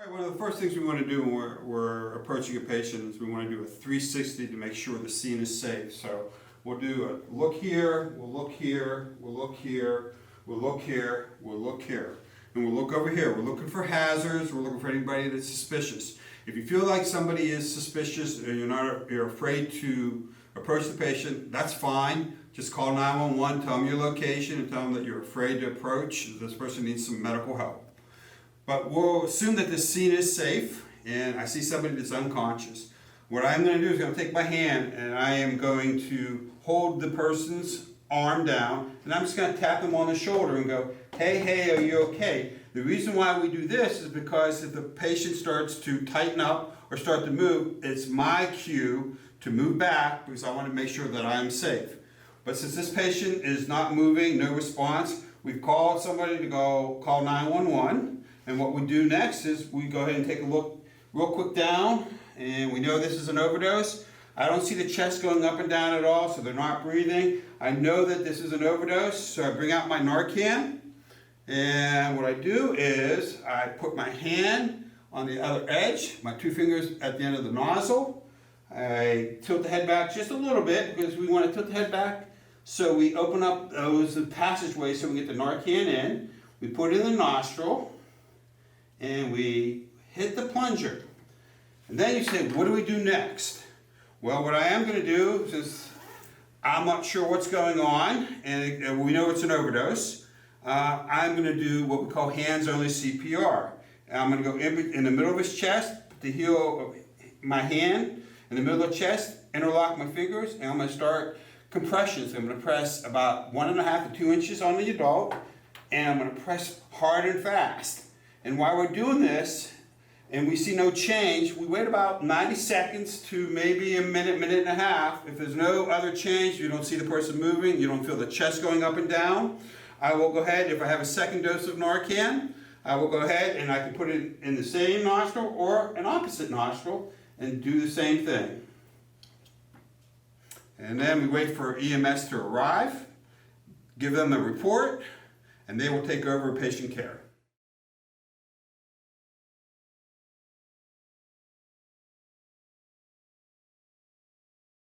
One of the first things we want to do when we're approaching a patient is we want to do a 360 to make sure the scene is safe. So we'll do a look here, we'll look here, we'll look here, we'll look here, we'll look here. And we'll look over here. We're looking for hazards, we're looking for anybody that's suspicious. If you feel like somebody is suspicious and you're afraid to approach the patient, that's fine. Just call 911, tell them your location, and tell them that you're afraid to approach. This person needs some medical help. But we'll assume that the scene is safe, and I see somebody that's unconscious. What I'm going to do is I'm going to take my hand and I am going to hold the person's arm down, and I'm just going to tap them on the shoulder and go, hey, are you okay? The reason why we do this is because if the patient starts to tighten up or start to move, it's my cue to move back because I want to make sure that I'm safe. But since this patient is not moving, no response, we've called somebody to go call 911. And what we do next is we go ahead and take a look real quick down, and we know this is an overdose. I don't see the chest going up and down at all, so they're not breathing. I know that this is an overdose, so I bring out my Narcan, and what I do is I put my hand on the other edge, my two fingers at the end of the nozzle. I tilt the head back just a little bit because we want to tilt the head back so we open up those passageways so we get the Narcan in. We put it in the nostril, and we hit the plunger. And then you say, what do we do next? Well, what I am going to do, since I'm not sure what's going on, and we know it's an overdose, I'm going to do what we call hands-only CPR. And I'm going to go in the middle of his chest, put the heel of my hand in the middle of the chest, interlock my fingers, and I'm going to start compressions. I'm going to press about 1.5 to 2 inches on the adult, and I'm going to press hard and fast. And while we're doing this, and we see no change, we wait about 90 seconds to maybe a minute, minute and a half. If there's no other change, you don't see the person moving, you don't feel the chest going up and down, I will go ahead, if I have a second dose of Narcan, I will go ahead and I can put it in the same nostril or an opposite nostril and do the same thing. And then we wait for EMS to arrive, give them a report, and they will take over patient care.